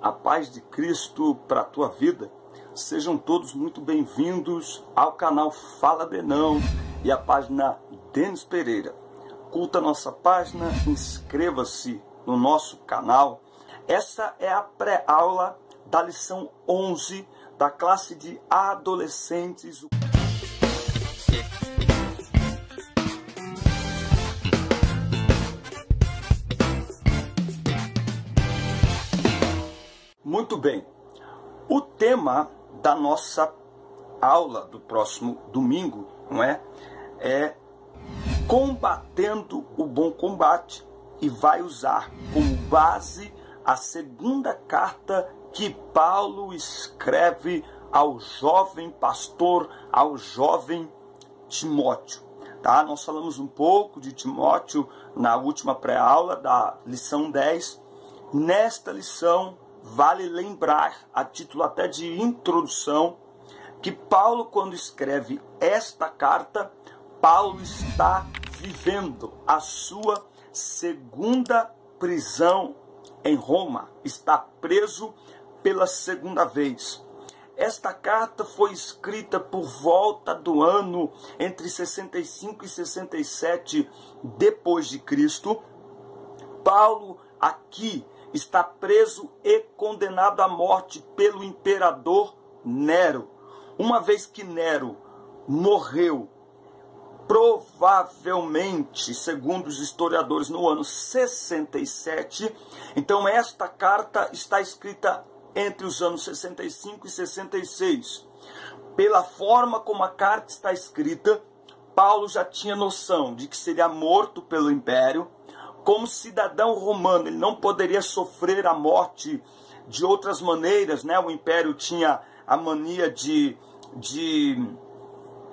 A paz de Cristo para a tua vida. Sejam todos muito bem-vindos ao canal Fala de Não e a página Denis Pereira. Curta nossa página, inscreva-se no nosso canal. Essa é a pré-aula da lição 11 da classe de adolescentes. Muito bem, o tema da nossa aula do próximo domingo, não é? É combatendo o bom combate, e vai usar como base a segunda carta que Paulo escreve ao jovem pastor, ao jovem Timóteo. Tá? Nós falamos um pouco de Timóteo na última pré-aula da lição 10. Nesta lição, vale lembrar, a título até de introdução, que Paulo, quando escreve esta carta, Paulo está vivendo a sua segunda prisão em Roma. Está preso pela segunda vez. Esta carta foi escrita por volta do ano entre 65 e 67 depois de Cristo. Paulo aqui está preso e condenado à morte pelo imperador Nero. Uma vez que Nero morreu, provavelmente, segundo os historiadores, no ano 67, então esta carta está escrita entre os anos 65 e 66. Pela forma como a carta está escrita, Paulo já tinha noção de que seria morto pelo império. Como cidadão romano, ele não poderia sofrer a morte de outras maneiras, né? O império tinha a mania de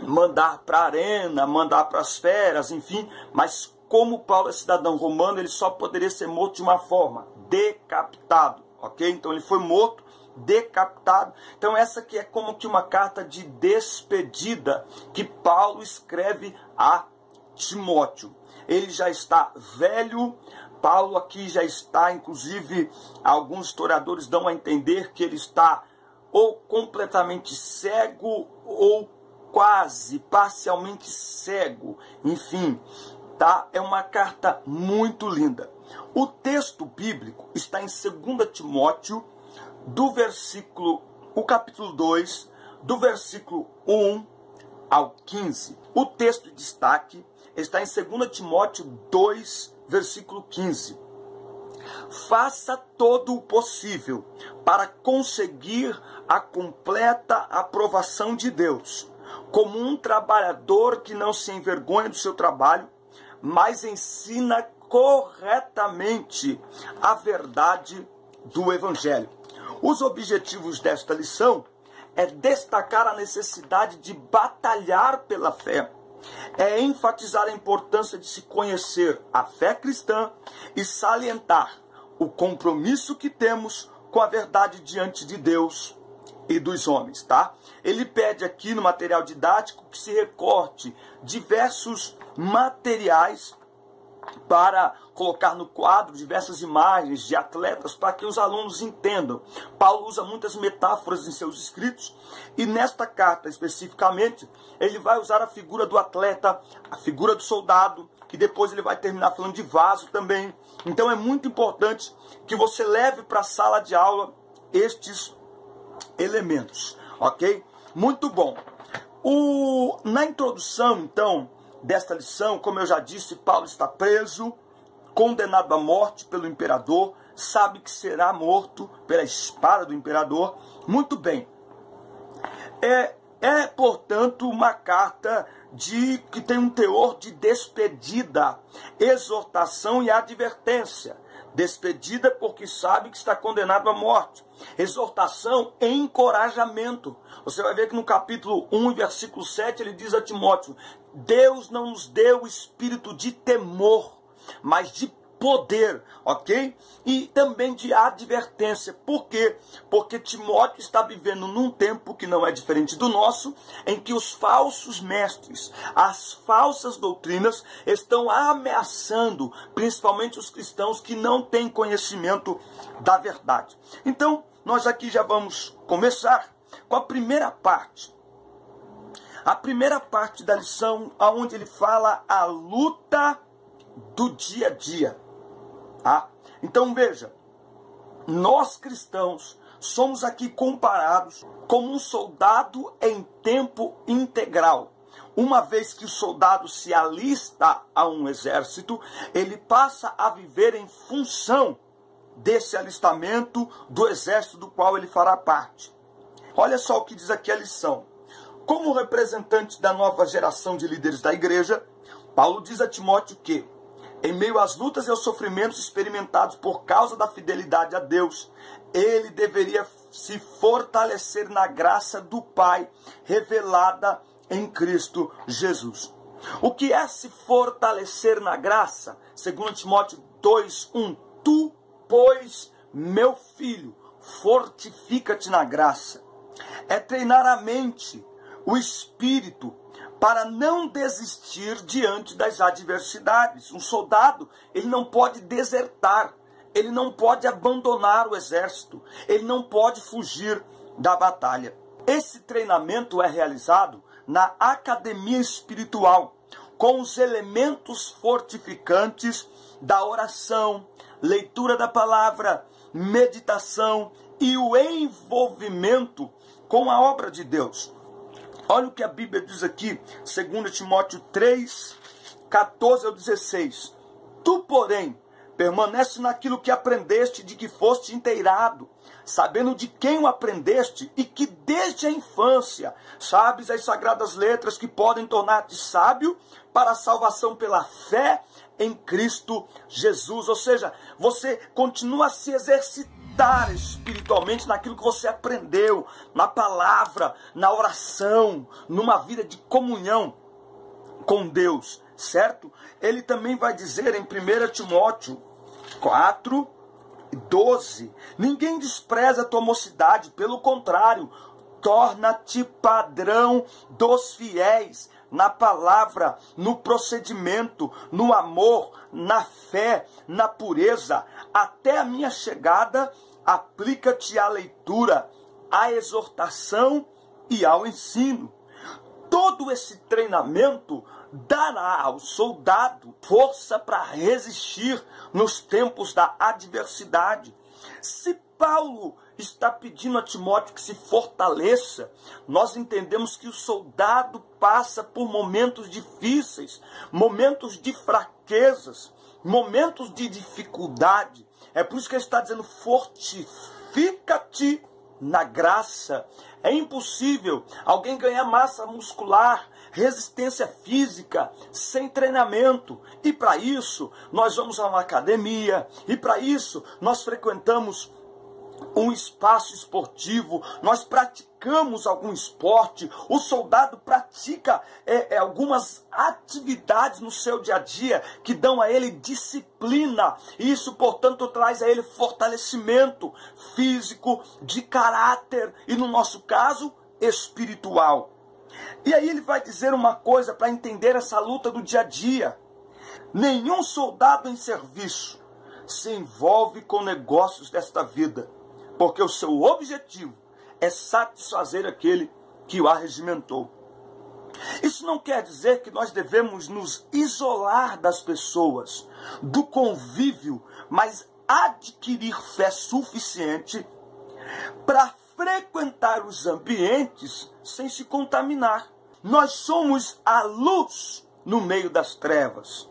mandar para a arena, mandar para as feras, enfim. Mas como Paulo é cidadão romano, ele só poderia ser morto de uma forma: decapitado, ok? Então ele foi morto, decapitado. Então essa aqui é como que uma carta de despedida que Paulo escreve a Timóteo. Ele já está velho, Paulo aqui já está, inclusive, alguns historiadores dão a entender que ele está ou completamente cego ou quase, parcialmente cego. Enfim, tá? É uma carta muito linda. O texto bíblico está em 2 Timóteo, o capítulo 2, do versículo 1 ao 15. O texto de destaque está em 2 Timóteo 2, versículo 15. Faça todo o possível para conseguir a completa aprovação de Deus, como um trabalhador que não se envergonha do seu trabalho, mas ensina corretamente a verdade do Evangelho. Os objetivos desta lição é destacar a necessidade de batalhar pela fé, é enfatizar a importância de se conhecer a fé cristã e salientar o compromisso que temos com a verdade diante de Deus e dos homens, tá? Ele pede aqui no material didático que se recorte diversos materiais para colocar no quadro diversas imagens de atletas para que os alunos entendam. Paulo usa muitas metáforas em seus escritos e nesta carta especificamente ele vai usar a figura do atleta, a figura do soldado, que depois ele vai terminar falando de vaso também. Então é muito importante que você leve para a sala de aula estes elementos, ok? Muito bom. Na introdução, então, desta lição, como eu já disse, Paulo está preso, condenado à morte pelo imperador, sabe que será morto pela espada do imperador. Muito bem. Portanto, uma carta que tem um teor de despedida, exortação e advertência. Despedida porque sabe que está condenado à morte. Exortação e encorajamento. Você vai ver que no capítulo 1, versículo 7, ele diz a Timóteo: Deus não nos deu o espírito de temor, mas de poder, ok? E também de advertência. Por quê? Porque Timóteo está vivendo num tempo que não é diferente do nosso, em que os falsos mestres, as falsas doutrinas estão ameaçando, principalmente os cristãos que não têm conhecimento da verdade. Então, nós aqui já vamos começar com a primeira parte. A primeira parte da lição, onde ele fala a luta do dia a dia. Tá? Então veja, nós cristãos somos aqui comparados como um soldado em tempo integral. Uma vez que o soldado se alista a um exército, ele passa a viver em função desse alistamento do exército do qual ele fará parte. Olha só o que diz aqui a lição. Como representante da nova geração de líderes da igreja, Paulo diz a Timóteo que, em meio às lutas e aos sofrimentos experimentados por causa da fidelidade a Deus, ele deveria se fortalecer na graça do Pai, revelada em Cristo Jesus. O que é se fortalecer na graça? Segundo Timóteo 2:1, tu, pois, meu filho, fortifica-te na graça. É treinar a mente, o espírito, para não desistir diante das adversidades. Um soldado, ele não pode desertar, ele não pode abandonar o exército, ele não pode fugir da batalha. Esse treinamento é realizado na academia espiritual, com os elementos fortificantes da oração, leitura da palavra, meditação e o envolvimento com a obra de Deus. Olha o que a Bíblia diz aqui, 2 Timóteo 3, 14 ao 16. Tu, porém, permanece naquilo que aprendeste, de que foste inteirado, sabendo de quem o aprendeste, e que desde a infância sabes as sagradas letras que podem tornar-te sábio para a salvação pela fé em Cristo Jesus. Ou seja, você continua a se exercitar espiritualmente naquilo que você aprendeu, na palavra, na oração, numa vida de comunhão com Deus, certo? Ele também vai dizer em 1 Timóteo 4, 12, ninguém despreza a tua mocidade, pelo contrário, torna-te padrão dos fiéis, na palavra, no procedimento, no amor, na fé, na pureza. Até a minha chegada, aplica-te à leitura, à exortação e ao ensino. Todo esse treinamento dará ao soldado força para resistir nos tempos da adversidade. Se Paulo está pedindo a Timóteo que se fortaleça, nós entendemos que o soldado passa por momentos difíceis, momentos de fraquezas, momentos de dificuldade. É por isso que ele está dizendo, fortifica-te na graça. É impossível alguém ganhar massa muscular, resistência física, sem treinamento. E para isso, nós vamos a uma academia. E para isso, nós frequentamos um espaço esportivo, nós praticamos algum esporte, o soldado pratica algumas atividades no seu dia a dia que dão a ele disciplina, e isso, portanto, traz a ele fortalecimento físico, de caráter e, no nosso caso, espiritual. E aí ele vai dizer uma coisa para entender essa luta do dia a dia: nenhum soldado em serviço se envolve com negócios desta vida, porque o seu objetivo é satisfazer aquele que o arregimentou. Isso não quer dizer que nós devemos nos isolar das pessoas, do convívio, mas adquirir fé suficiente para frequentar os ambientes sem se contaminar. Nós somos a luz no meio das trevas.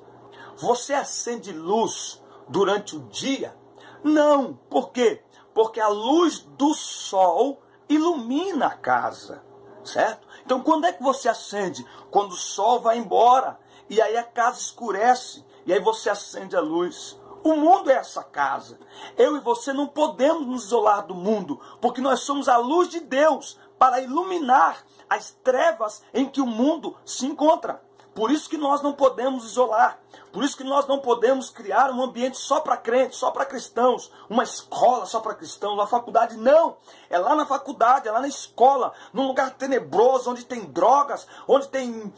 Você acende luz durante o dia? Não. Por quê? Porque a luz do sol ilumina a casa, certo? Então, quando é que você acende? Quando o sol vai embora, e aí a casa escurece, e aí você acende a luz. O mundo é essa casa. Eu e você não podemos nos isolar do mundo, porque nós somos a luz de Deus para iluminar as trevas em que o mundo se encontra. Por isso que nós não podemos isolar. Por isso que nós não podemos criar um ambiente só para crentes, só para cristãos. Uma escola só para cristãos, uma faculdade. Não! É lá na faculdade, é lá na escola, num lugar tenebroso, onde tem drogas, onde tem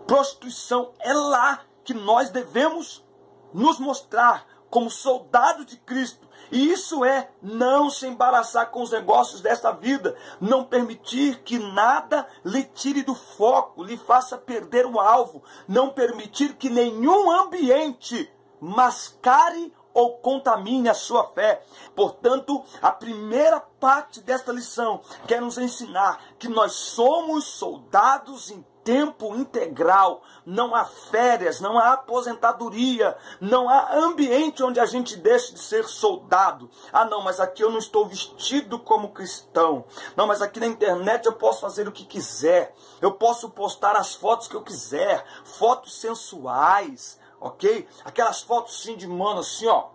prostituição. É lá que nós devemos nos mostrar como soldados de Cristo. E isso é não se embaraçar com os negócios desta vida, não permitir que nada lhe tire do foco, lhe faça perder o alvo, não permitir que nenhum ambiente mascare ou contamine a sua fé. Portanto, a primeira parte desta lição quer nos ensinar que nós somos soldados em tempo integral. Não há férias, não há aposentadoria, não há ambiente onde a gente deixe de ser soldado. Ah não, mas aqui eu não estou vestido como cristão. Não, mas aqui na internet eu posso fazer o que quiser. Eu posso postar as fotos que eu quiser, fotos sensuais, ok? Aquelas fotos assim de mano assim, ó.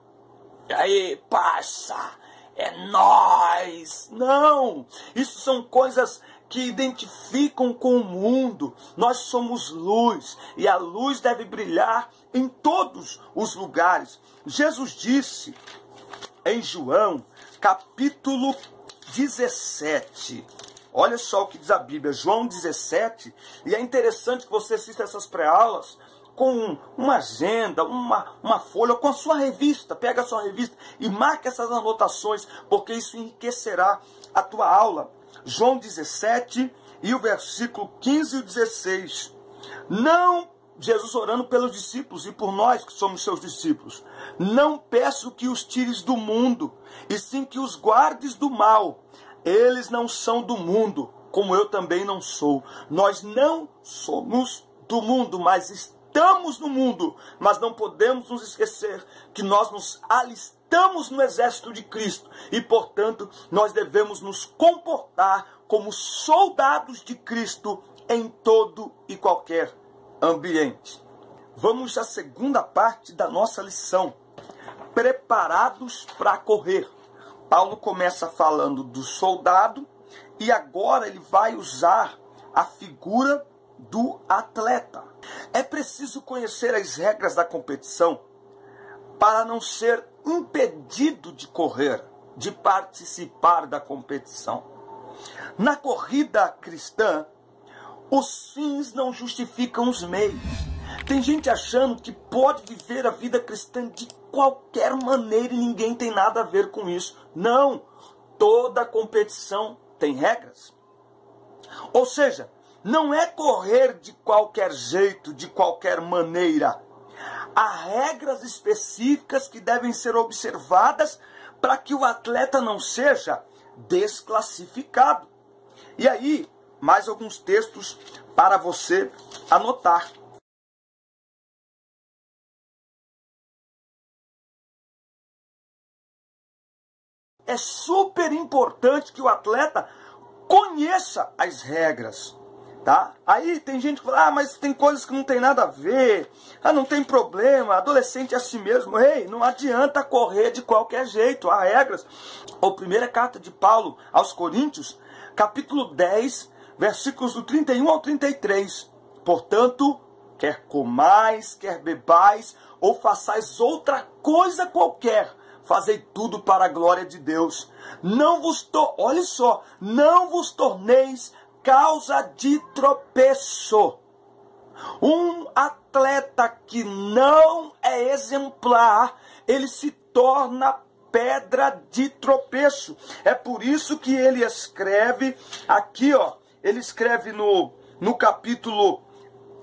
E aí, parça, é nóis. Não, isso são coisas que identificam com o mundo. Nós somos luz e a luz deve brilhar em todos os lugares. Jesus disse em João, capítulo 17. Olha só o que diz a Bíblia, João 17. E é interessante que você assista essas pré-aulas com uma agenda, uma folha, com a sua revista. Pega a sua revista e marca essas anotações, porque isso enriquecerá a tua aula. João 17 e o versículo 15 e 16. Não, Jesus orando pelos discípulos e por nós que somos seus discípulos. Não peço que os tires do mundo, e sim que os guardes do mal. Eles não são do mundo, como eu também não sou. Nós não somos do mundo, mas estamos no mundo. Mas não podemos nos esquecer que nós nos alistamos no exército de Cristo e, portanto, nós devemos nos comportar como soldados de Cristo em todo e qualquer ambiente. Vamos à segunda parte da nossa lição. Preparados para correr. Paulo começa falando do soldado e agora ele vai usar a figura do atleta. É preciso conhecer as regras da competição para não ser impedido de correr, de participar da competição. Na corrida cristã, os fins não justificam os meios. Tem gente achando que pode viver a vida cristã de qualquer maneira e ninguém tem nada a ver com isso. Não! Toda competição tem regras. Ou seja, não é correr de qualquer jeito, de qualquer maneira. Há regras específicas que devem ser observadas para que o atleta não seja desclassificado. E aí, mais alguns textos para você anotar. É super importante que o atleta conheça as regras, tá? Aí tem gente que fala, mas tem coisas que não tem nada a ver, não tem problema, adolescente é assim mesmo. Ei, não adianta correr de qualquer jeito, há regras. A primeira carta de Paulo aos Coríntios, capítulo 10, versículos do 31 ao 33. Portanto, quer comais, quer bebais, ou façais outra coisa qualquer, fazei tudo para a glória de Deus. Olha só, não vos torneis causa de tropeço. Um atleta que não é exemplar, ele se torna pedra de tropeço. É por isso que ele escreve aqui, ó, ele escreve no capítulo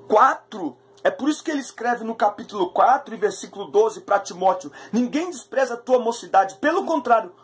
4, é por isso que ele escreve no capítulo 4 e versículo 12 para Timóteo: ninguém despreza a tua mocidade, pelo contrário,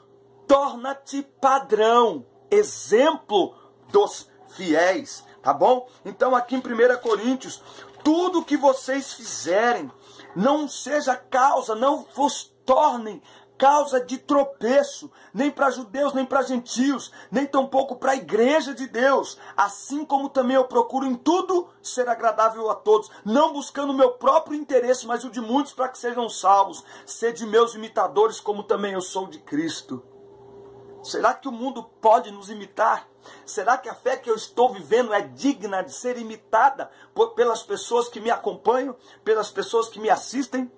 torna-te padrão, exemplo dos fiéis, tá bom? Então aqui em 1 Coríntios, tudo que vocês fizerem, não seja causa, não vos tornem causa de tropeço, nem para judeus, nem para gentios, nem tampouco para a igreja de Deus, assim como também eu procuro em tudo ser agradável a todos, não buscando o meu próprio interesse, mas o de muitos para que sejam salvos. Sede meus imitadores, como também eu sou de Cristo. Será que o mundo pode nos imitar? Será que a fé que eu estou vivendo é digna de ser imitada pelas pessoas que me acompanham, pelas pessoas que me assistem?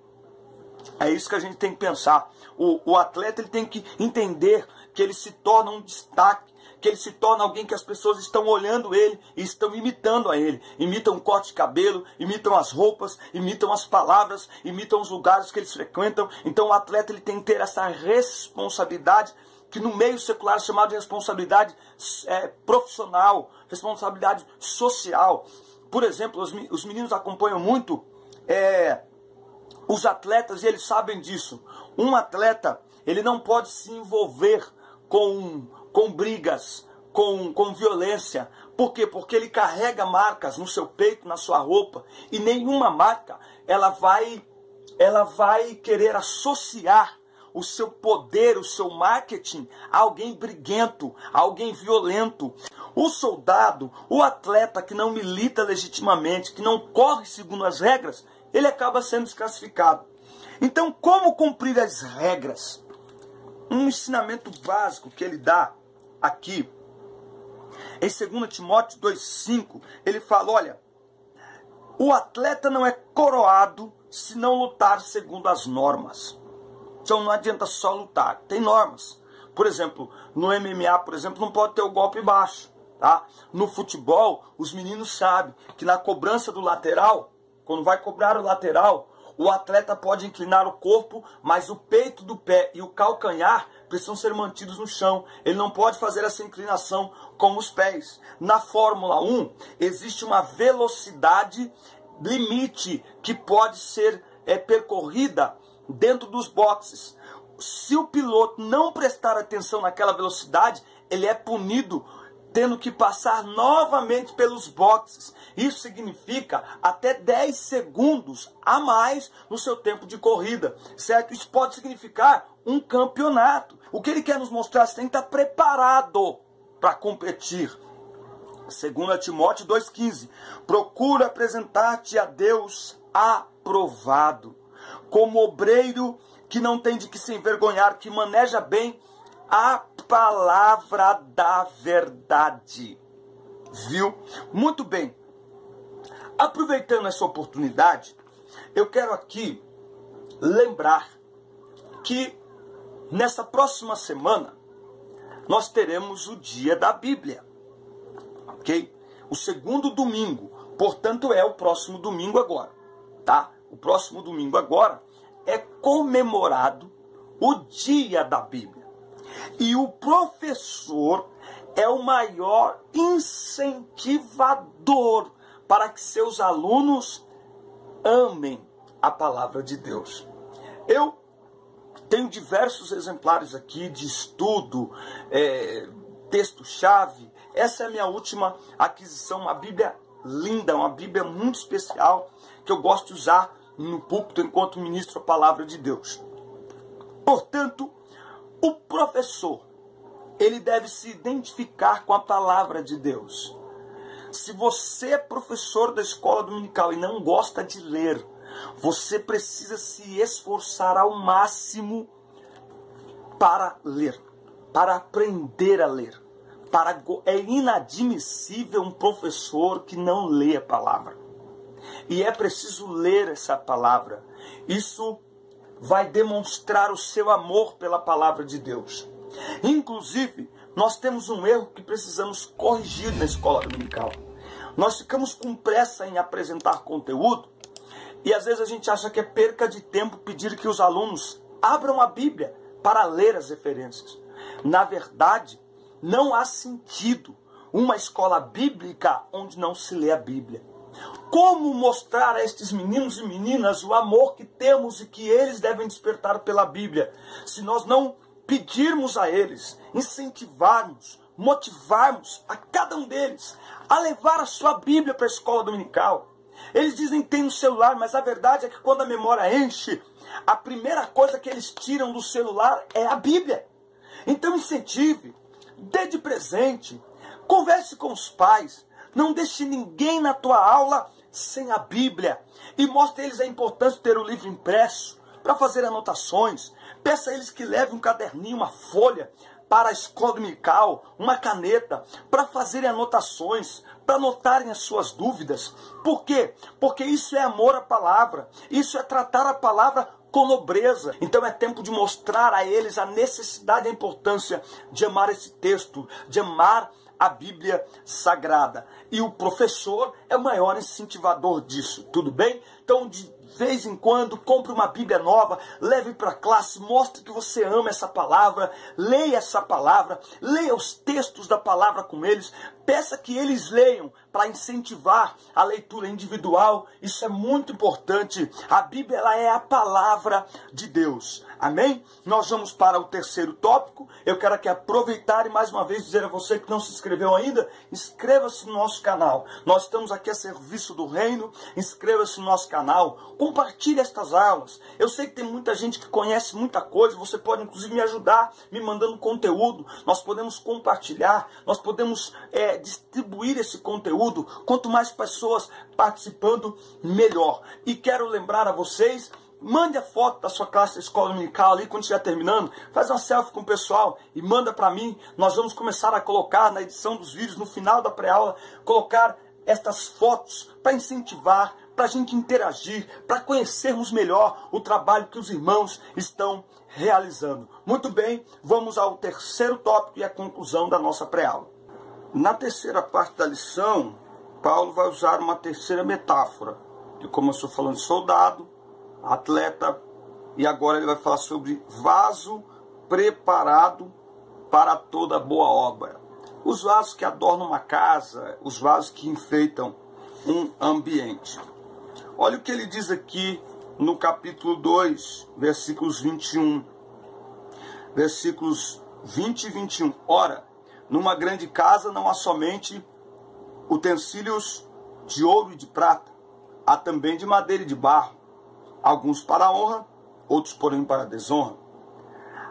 É isso que a gente tem que pensar. O atleta ele tem que entender que ele se torna um destaque, que ele se torna alguém que as pessoas estão olhando ele e estão imitando a ele. Imitam o corte de cabelo, imitam as roupas, imitam as palavras, imitam os lugares que eles frequentam. Então o atleta ele tem que ter essa responsabilidade, que no meio secular é chamado de responsabilidade profissional, responsabilidade social. Por exemplo, os meninos acompanham muito os atletas e eles sabem disso. Um atleta, ele não pode se envolver com brigas, com violência. Por quê? Porque ele carrega marcas no seu peito, na sua roupa, e nenhuma marca ela vai querer associar o seu poder, o seu marketing a alguém briguento, a alguém violento. O soldado, o atleta que não milita legitimamente, que não corre segundo as regras, ele acaba sendo desclassificado. Então, como cumprir as regras? Um ensinamento básico que ele dá aqui, em 2 Timóteo 2,5, ele fala, olha, o atleta não é coroado se não lutar segundo as normas. Então não adianta só lutar, tem normas. Por exemplo, no MMA, por exemplo, não pode ter o golpe baixo. Tá? No futebol, os meninos sabem que na cobrança do lateral, quando vai cobrar o lateral, o atleta pode inclinar o corpo, mas o peito do pé e o calcanhar precisam ser mantidos no chão. Ele não pode fazer essa inclinação com os pés. Na Fórmula 1, existe uma velocidade limite que pode ser percorrida dentro dos boxes. Se o piloto não prestar atenção naquela velocidade, ele é punido tendo que passar novamente pelos boxes. Isso significa até 10 segundos a mais no seu tempo de corrida, certo? Isso pode significar um campeonato. O que ele quer nos mostrar? Você tem que estar preparado para competir. 2 Timóteo 2,15. Procura apresentar-te a Deus aprovado, como obreiro que não tem de que se envergonhar, que maneja bem a palavra da verdade. Viu? Muito bem. Aproveitando essa oportunidade, eu quero aqui lembrar que nessa próxima semana nós teremos o Dia da Bíblia. Ok? O segundo domingo. Portanto, é o próximo domingo agora. Tá? O próximo domingo agora é comemorado o Dia da Bíblia. E o professor é o maior incentivador para que seus alunos amem a palavra de Deus. Eu tenho diversos exemplares aqui de estudo, texto-chave. Essa é a minha última aquisição, uma Bíblia linda, uma Bíblia muito especial, que eu gosto de usar no púlpito enquanto ministro a palavra de Deus. Portanto, o professor, ele deve se identificar com a palavra de Deus. Se você é professor da escola dominical e não gosta de ler, você precisa se esforçar ao máximo para ler, para aprender a ler. É inadmissível um professor que não lê a palavra. E é preciso ler essa palavra. Isso vai demonstrar o seu amor pela palavra de Deus. Inclusive, nós temos um erro que precisamos corrigir na escola dominical. Nós ficamos com pressa em apresentar conteúdo e às vezes a gente acha que é perca de tempo pedir que os alunos abram a Bíblia para ler as referências. Na verdade, não há sentido uma escola bíblica onde não se lê a Bíblia. Como mostrar a estes meninos e meninas o amor que temos e que eles devem despertar pela Bíblia, se nós não pedirmos a eles, incentivarmos, motivarmos a cada um deles a levar a sua Bíblia para a escola dominical? Eles dizem que tem no celular, mas a verdade é que quando a memória enche, a primeira coisa que eles tiram do celular é a Bíblia. Então incentive, dê de presente, converse com os pais, não deixe ninguém na tua aula sem a Bíblia. E mostre a eles a importância de ter o livro impresso para fazer anotações. Peça a eles que levem um caderninho, uma folha. para a escola dominical, uma caneta, para fazerem anotações, para anotarem as suas dúvidas. Por quê? Porque isso é amor à palavra, isso é tratar a palavra com nobreza. Então é tempo de mostrar a eles a necessidade e a importância de amar esse texto, de amar a Bíblia Sagrada. E o professor é o maior incentivador disso, tudo bem? Então, de vez em quando, compre uma Bíblia nova, leve para a classe, mostre que você ama essa palavra, leia essa palavra, leia os textos da palavra com eles, peça que eles leiam para incentivar a leitura individual. Isso é muito importante. A Bíblia, ela é a palavra de Deus. Amém? Nós vamos para o terceiro tópico. Eu quero aqui aproveitar e mais uma vez dizer a você que não se inscreveu ainda, inscreva-se no nosso canal. Nós estamos aqui a serviço do reino. Inscreva-se no nosso canal. Compartilhe estas aulas. Eu sei que tem muita gente que conhece muita coisa. Você pode inclusive me ajudar, me mandando conteúdo. Nós podemos compartilhar. Nós podemos distribuir esse conteúdo. Quanto mais pessoas participando, melhor. E quero lembrar a vocês, mande a foto da sua classe da escola dominical ali quando estiver terminando. Faz uma selfie com o pessoal e manda para mim. Nós vamos começar a colocar na edição dos vídeos, no final da pré-aula, colocar estas fotos para incentivar, para a gente interagir, para conhecermos melhor o trabalho que os irmãos estão realizando. Muito bem, vamos ao terceiro tópico e a conclusão da nossa pré-aula. Na terceira parte da lição, Paulo vai usar uma terceira metáfora. Ele começou falando de soldado, atleta, e agora ele vai falar sobre vaso preparado para toda boa obra. Os vasos que adornam uma casa, os vasos que enfeitam um ambiente. Olha o que ele diz aqui no capítulo 2, versículos 21. Versículos 20 e 21. Ora, numa grande casa não há somente utensílios de ouro e de prata, há também de madeira e de barro, alguns para a honra, outros porém para a desonra.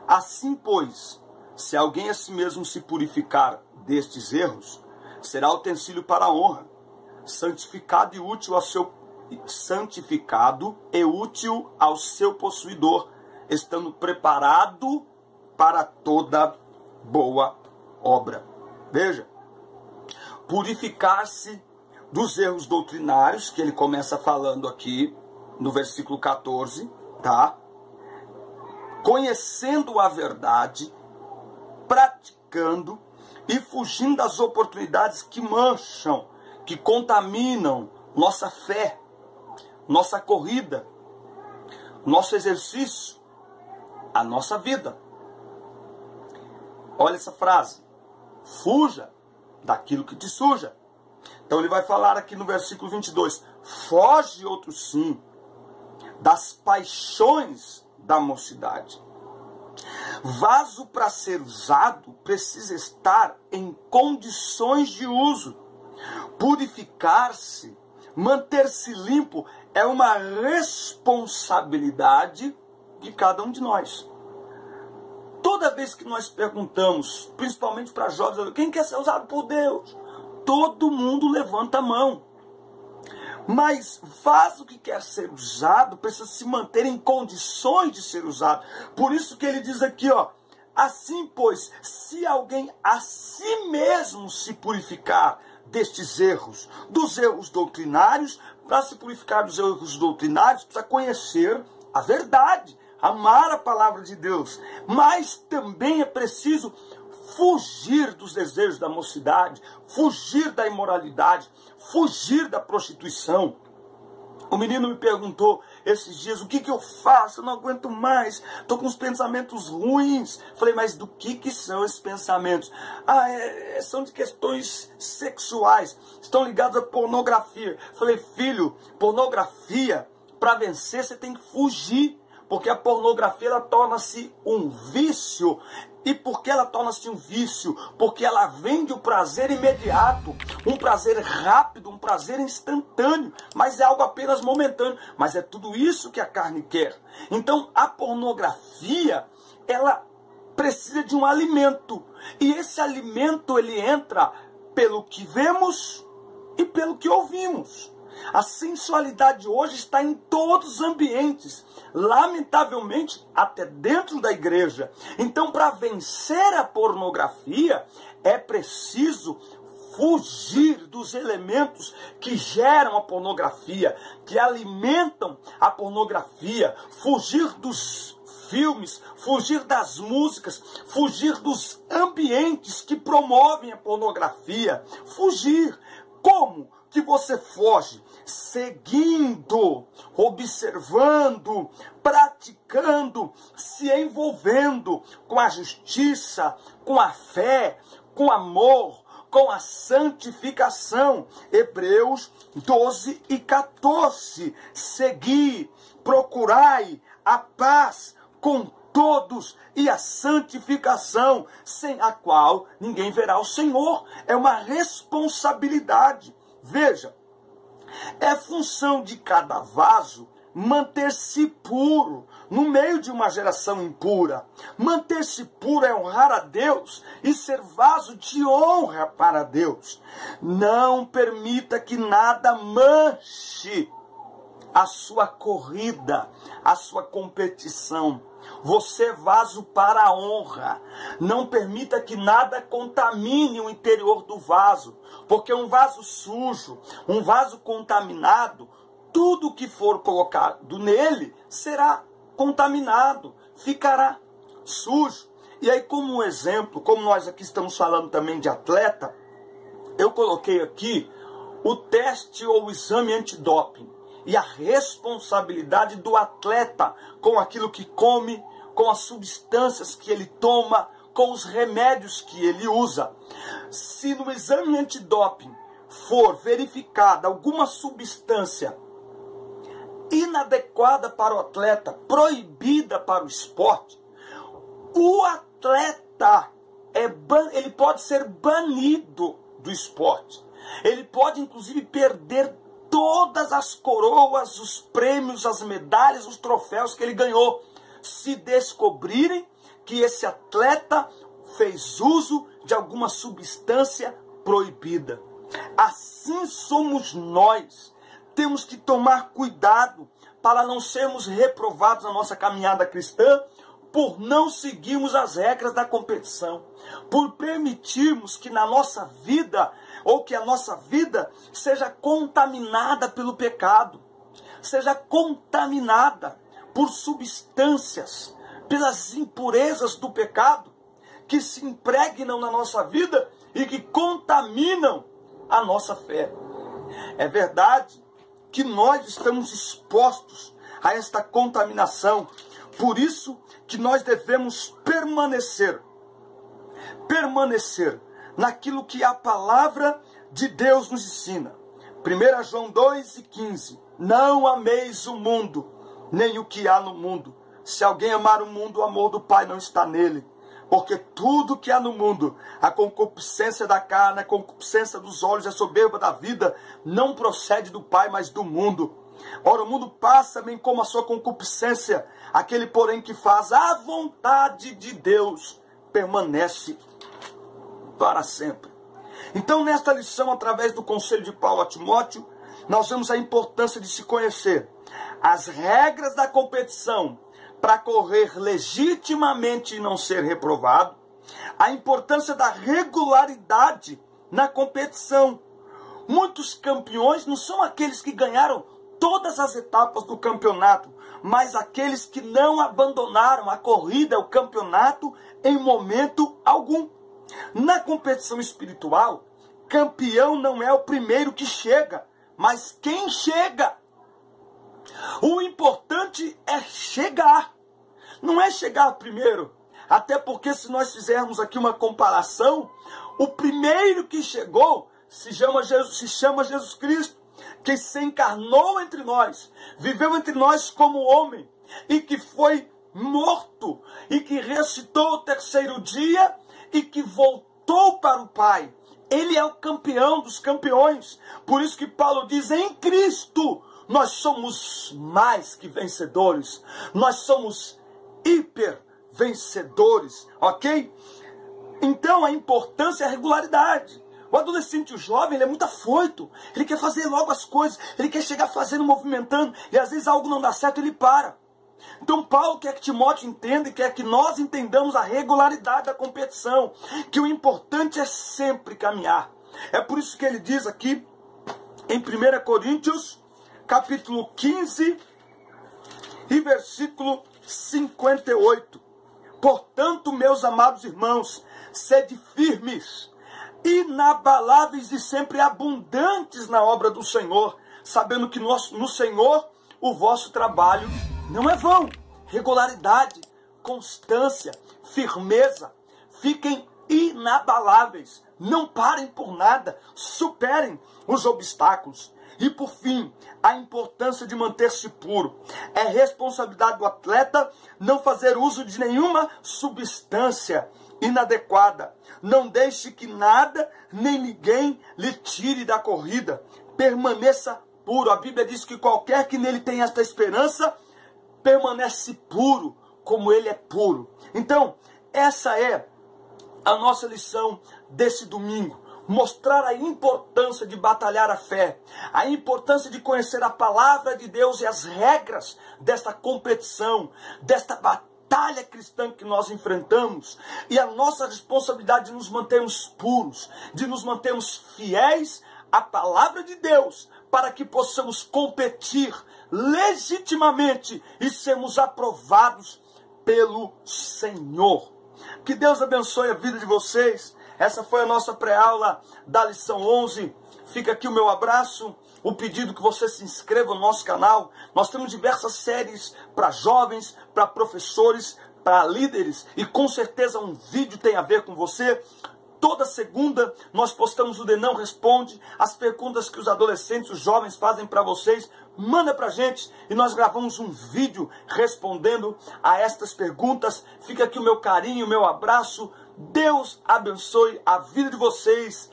Assim, pois, se alguém a si mesmo se purificar destes erros, será utensílio para a honra, santificado e útil ao seu possuidor, estando preparado para toda boa obra. Veja, purificar-se dos erros doutrinários, que ele começa falando aqui no versículo 14, tá? Conhecendo a verdade, praticando e fugindo das oportunidades que mancham, que contaminam nossa fé, nossa corrida, nosso exercício, a nossa vida. Olha essa frase. Fuja daquilo que te suja. Então ele vai falar aqui no versículo 22. Foge, outro sim, das paixões da mocidade. Vaso para ser usado precisa estar em condições de uso. Purificar-se, manter-se limpo é uma responsabilidade de cada um de nós. Toda vez que nós perguntamos, principalmente para jovens, quem quer ser usado por Deus? Todo mundo levanta a mão. Mas vaso que quer ser usado precisa se manter em condições de ser usado. Por isso que ele diz aqui, ó, assim, pois, se alguém a si mesmo se purificar destes erros, dos erros doutrinários, para se purificar dos erros doutrinários, precisa conhecer a verdade, amar a palavra de Deus, mas também é preciso fugir dos desejos da mocidade, fugir da imoralidade, fugir da prostituição. O menino me perguntou esses dias, o que eu faço? Eu não aguento mais, estou com uns pensamentos ruins. Falei, mas do que são esses pensamentos? São de questões sexuais, estão ligados à pornografia. Falei, filho, pornografia, para vencer você tem que fugir. Porque a pornografia, ela torna-se um vício. E por que ela torna-se um vício? Porque ela vende o prazer imediato, um prazer rápido, um prazer instantâneo, mas é algo apenas momentâneo. Mas é tudo isso que a carne quer. Então a pornografia, ela precisa de um alimento. E esse alimento, ele entra pelo que vemos e pelo que ouvimos. A sensualidade hoje está em todos os ambientes, lamentavelmente até dentro da igreja. Então, para vencer a pornografia, é preciso fugir dos elementos que geram a pornografia, que alimentam a pornografia, fugir dos filmes, fugir das músicas, fugir dos ambientes que promovem a pornografia. Fugir. Como que você foge? Seguindo, observando, praticando, se envolvendo com a justiça, com a fé, com o amor, com a santificação. Hebreus 12 e 14. Segui, procurai a paz com todos e a santificação, sem a qual ninguém verá o Senhor. É uma responsabilidade. Veja, é função de cada vaso manter-se puro no meio de uma geração impura. Manter-se puro é honrar a Deus e ser vaso de honra para Deus. Não permita que nada manche a sua corrida, a sua competição. Você é vaso para a honra. Não permita que nada contamine o interior do vaso, porque um vaso sujo, um vaso contaminado, tudo que for colocado nele será contaminado, ficará sujo. E aí, como um exemplo, como nós aqui estamos falando também de atleta, eu coloquei aqui o teste ou o exame antidoping e a responsabilidade do atleta com aquilo que come, com as substâncias que ele toma, com os remédios que ele usa. Se no exame antidoping for verificada alguma substância inadequada para o atleta, proibida para o esporte, o atleta ele pode ser banido do esporte. Ele pode, inclusive, perder todas as coroas, os prêmios, as medalhas, os troféus que ele ganhou, se descobrirem que esse atleta fez uso de alguma substância proibida. Assim somos nós. Temos que tomar cuidado para não sermos reprovados na nossa caminhada cristã por não seguirmos as regras da competição, por permitirmos que na nossa vida, ou que a nossa vida seja contaminada pelo pecado, seja contaminada por substâncias, pelas impurezas do pecado, que se impregnam na nossa vida e que contaminam a nossa fé. É verdade que nós estamos expostos a esta contaminação. Por isso que nós devemos permanecer naquilo que a palavra de Deus nos ensina. 1 João 2,15. Não ameis o mundo, nem o que há no mundo. Se alguém amar o mundo, o amor do Pai não está nele. Porque tudo que há no mundo, a concupiscência da carne, a concupiscência dos olhos, a soberba da vida, não procede do Pai, mas do mundo. Ora, o mundo passa bem como a sua concupiscência. Aquele, porém, que faz a vontade de Deus, permanece para sempre. Então, nesta lição, através do conselho de Paulo a Timóteo, nós vemos a importância de se conhecer as regras da competição para correr legitimamente e não ser reprovado, a importância da regularidade na competição. Muitos campeões não são aqueles que ganharam todas as etapas do campeonato, mas aqueles que não abandonaram a corrida, o campeonato, em momento algum. Na competição espiritual, campeão não é o primeiro que chega, mas quem chega. O importante é chegar, não é chegar primeiro. Até porque, se nós fizermos aqui uma comparação, o primeiro que chegou se chama Jesus Cristo, que se encarnou entre nós, viveu entre nós como homem, e que foi morto, e que ressuscitou o terceiro dia, e que voltou para o Pai. Ele é o campeão dos campeões. Por isso que Paulo diz, em Cristo nós somos mais que vencedores. Nós somos hiper vencedores, ok? Então a importância é a regularidade. O adolescente, o jovem, ele é muito afoito. Ele quer fazer logo as coisas. Ele quer chegar fazendo, movimentando. E às vezes algo não dá certo, ele para. Então Paulo quer que Timóteo entenda e quer que nós entendamos a regularidade da competição. Que o importante é sempre caminhar. É por isso que ele diz aqui em 1 Coríntios, capítulo 15 e versículo 58. Portanto, meus amados irmãos, sede firmes, inabaláveis e sempre abundantes na obra do Senhor, sabendo que no Senhor o vosso trabalho não é vão. Regularidade, constância, firmeza. Fiquem inabaláveis, não parem por nada, superem os obstáculos. E por fim, a importância de manter-se puro. É responsabilidade do atleta não fazer uso de nenhuma substância inadequada. Não deixe que nada nem ninguém lhe tire da corrida. Permaneça puro. A Bíblia diz que qualquer que nele tenha esta esperança, permanece puro, como ele é puro. Então, essa é a nossa lição desse domingo. Mostrar a importância de batalhar a fé, a importância de conhecer a palavra de Deus e as regras desta competição, desta batalha cristã que nós enfrentamos, e a nossa responsabilidade de nos mantermos puros, de nos mantermos fiéis à palavra de Deus, para que possamos competir legitimamente e sermos aprovados pelo Senhor. Que Deus abençoe a vida de vocês. Essa foi a nossa pré-aula da lição 11. Fica aqui o meu abraço, o pedido que você se inscreva no nosso canal. Nós temos diversas séries para jovens, para professores, para líderes. E com certeza um vídeo tem a ver com você. Toda segunda nós postamos o Denão Responde, as perguntas que os adolescentes, os jovens fazem para vocês. Manda pra gente e nós gravamos um vídeo respondendo a estas perguntas. Fica aqui o meu carinho, o meu abraço. Deus abençoe a vida de vocês.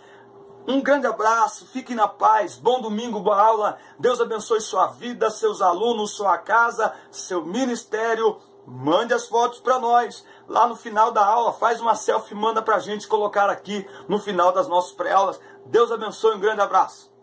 Um grande abraço, fiquem na paz, bom domingo, boa aula. Deus abençoe sua vida, seus alunos, sua casa, seu ministério. Mande as fotos para nós. Lá no final da aula, faz uma selfie e manda pra gente colocar aqui no final das nossas pré-aulas. Deus abençoe, um grande abraço.